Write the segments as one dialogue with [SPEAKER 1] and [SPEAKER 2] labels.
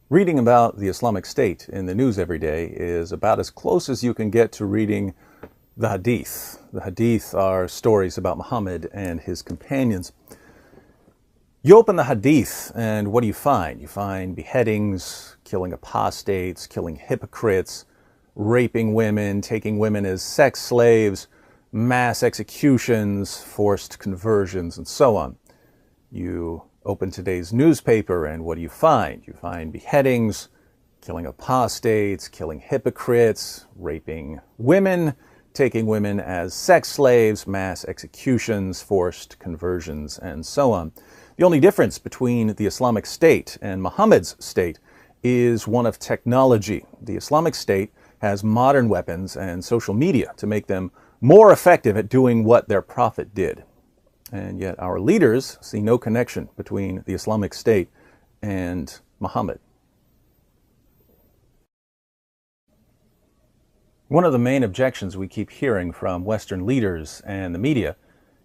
[SPEAKER 1] Reading about the Islamic State in the news every day is about as close as you can get to reading the Hadith. The Hadith are stories about Muhammad and his companions. You open the Hadith and what do you find? You find beheadings, killing apostates, killing hypocrites, raping women, taking women as sex slaves, mass executions, forced conversions, and so on. You open today's newspaper and what do you find? You find beheadings, killing apostates, killing hypocrites, raping women, taking women as sex slaves, mass executions, forced conversions, and so on. The only difference between the Islamic State and Muhammad's state is one of technology. The Islamic State has modern weapons and social media to make them more effective at doing what their prophet did. And yet our leaders see no connection between the Islamic State and Muhammad. One of the main objections we keep hearing from Western leaders and the media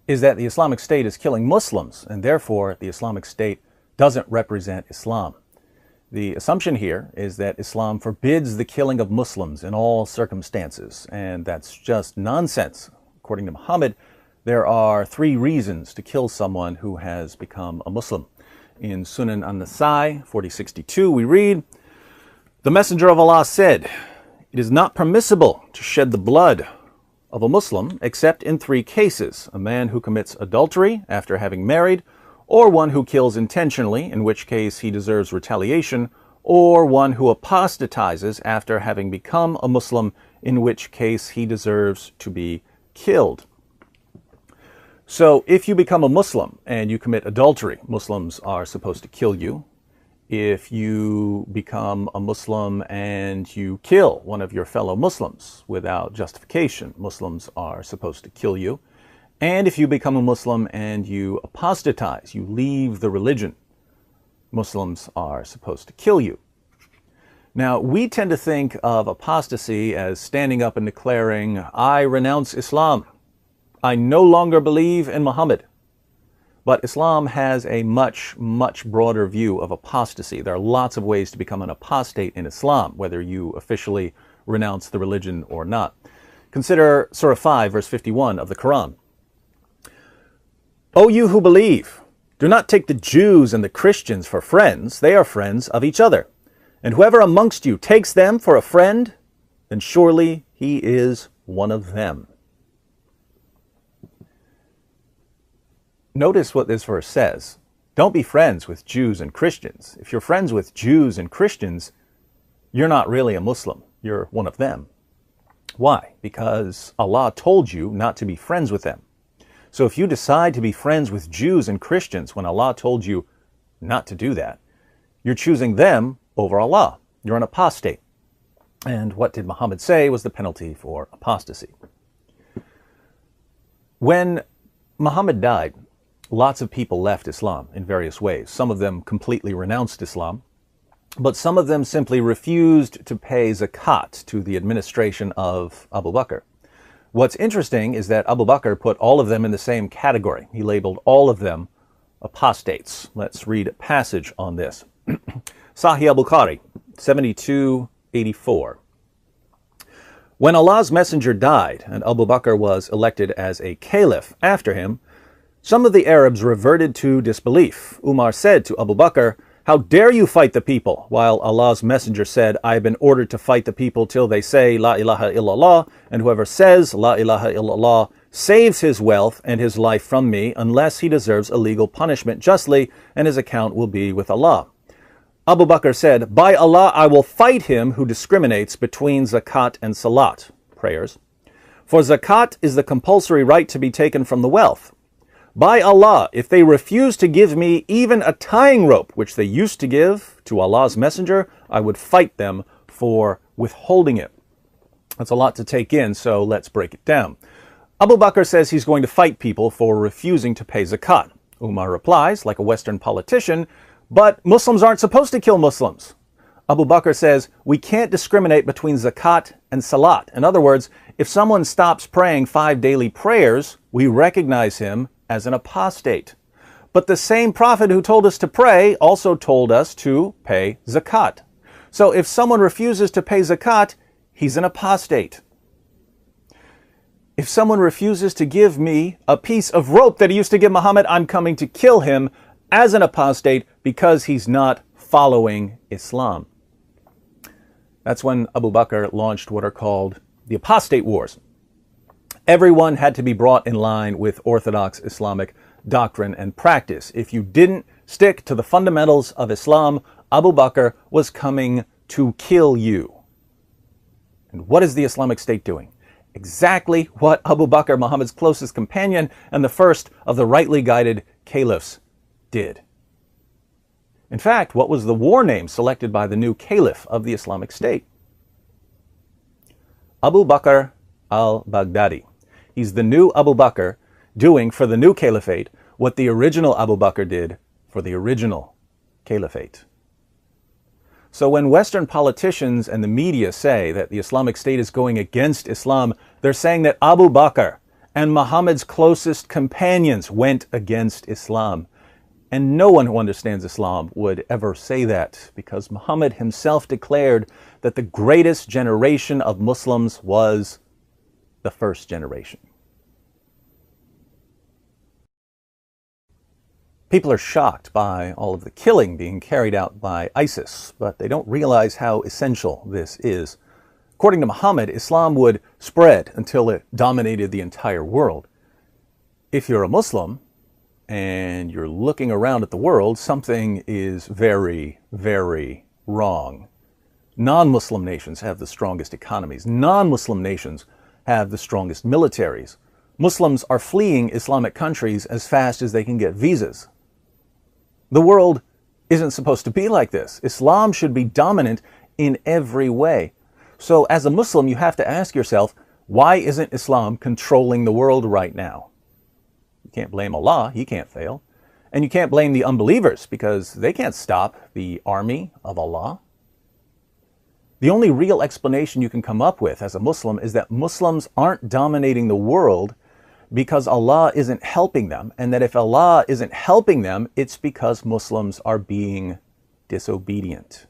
[SPEAKER 1] is that the Islamic State is killing Muslims, and therefore the Islamic State doesn't represent Islam. The assumption here is that Islam forbids the killing of Muslims in all circumstances, and that's just nonsense. According to Muhammad, there are 3 reasons to kill someone who has become a Muslim. In Sunan an-Nasai 4062 we read, "The Messenger of Allah said, 'It is not permissible to shed the blood of a Muslim except in 3 cases, a man who commits adultery after having married, or one who kills intentionally, in which case he deserves retaliation, or one who apostatizes after having become a Muslim, in which case he deserves to be killed.'" So if you become a Muslim and you commit adultery, Muslims are supposed to kill you. If you become a Muslim and you kill one of your fellow Muslims without justification, Muslims are supposed to kill you. And if you become a Muslim and you apostatize, you leave the religion, Muslims are supposed to kill you. Now, we tend to think of apostasy as standing up and declaring, "I renounce Islam. I no longer believe in Muhammad." But Islam has a much, much broader view of apostasy. There are lots of ways to become an apostate in Islam, whether you officially renounce the religion or not. Consider Surah 5, verse 51 of the Quran. "O you who believe, do not take the Jews and the Christians for friends. They are friends of each other. And whoever amongst you takes them for a friend, then surely he is one of them." Notice what this verse says. Don't be friends with Jews and Christians. If you're friends with Jews and Christians, you're not really a Muslim. You're one of them. Why? Because Allah told you not to be friends with them. So if you decide to be friends with Jews and Christians when Allah told you not to do that, you're choosing them over Allah. You're an apostate. And what did Muhammad say was the penalty for apostasy? When Muhammad died, lots of people left Islam in various ways. Some of them completely renounced Islam, but some of them simply refused to pay zakat to the administration of Abu Bakr. What's interesting is that Abu Bakr put all of them in the same category. He labeled all of them apostates. Let's read a passage on this. Sahih al-Bukhari, 7284. "When Allah's messenger died and Abu Bakr was elected as a caliph after him, some of the Arabs reverted to disbelief. Umar said to Abu Bakr, 'How dare you fight the people?' While Allah's messenger said, 'I have been ordered to fight the people till they say La ilaha illallah, and whoever says La ilaha illallah saves his wealth and his life from me, unless he deserves a legal punishment justly, and his account will be with Allah.' Abu Bakr said, 'By Allah, I will fight him who discriminates between zakat and salat,' prayers. 'For zakat is the compulsory right to be taken from the wealth. By Allah, if they refuse to give me even a tying rope, which they used to give to Allah's messenger, I would fight them for withholding it.'" That's a lot to take in, so let's break it down. Abu Bakr says he's going to fight people for refusing to pay zakat. Umar replies, like a Western politician, "But Muslims aren't supposed to kill Muslims." Abu Bakr says, "We can't discriminate between zakat and salat." In other words, if someone stops praying 5 daily prayers, we recognize him as an apostate. But the same prophet who told us to pray also told us to pay zakat. So if someone refuses to pay zakat, he's an apostate. If someone refuses to give me a piece of rope that he used to give Muhammad, I'm coming to kill him as an apostate because he's not following Islam. That's when Abu Bakr launched what are called the apostate wars. Everyone had to be brought in line with orthodox Islamic doctrine and practice. If you didn't stick to the fundamentals of Islam, Abu Bakr was coming to kill you. And what is the Islamic State doing? Exactly what Abu Bakr, Muhammad's closest companion and the first of the rightly guided caliphs, did. In fact, what was the war name selected by the new caliph of the Islamic State? Abu Bakr al-Baghdadi. He's the new Abu Bakr doing for the new caliphate what the original Abu Bakr did for the original caliphate. So when Western politicians and the media say that the Islamic State is going against Islam, they're saying that Abu Bakr and Muhammad's closest companions went against Islam. And no one who understands Islam would ever say that, because Muhammad himself declared that the greatest generation of Muslims was the first generation. People are shocked by all of the killing being carried out by ISIS, but they don't realize how essential this is. According to Muhammad, Islam would spread until it dominated the entire world. If you're a Muslim and you're looking around at the world, something is very, very wrong. Non-Muslim nations have the strongest economies. Non-Muslim nations have the strongest militaries. Muslims are fleeing Islamic countries as fast as they can get visas. The world isn't supposed to be like this. Islam should be dominant in every way. So as a Muslim, you have to ask yourself, why isn't Islam controlling the world right now? You can't blame Allah, he can't fail. And you can't blame the unbelievers because they can't stop the army of Allah. The only real explanation you can come up with as a Muslim is that Muslims aren't dominating the world because Allah isn't helping them, and that if Allah isn't helping them, it's because Muslims are being disobedient.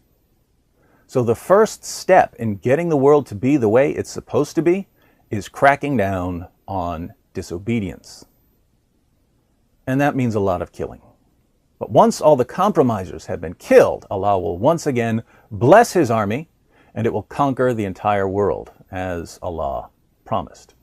[SPEAKER 1] So the first step in getting the world to be the way it's supposed to be is cracking down on disobedience. And that means a lot of killing. But once all the compromisers have been killed, Allah will once again bless his army, and it will conquer the entire world, as Allah promised.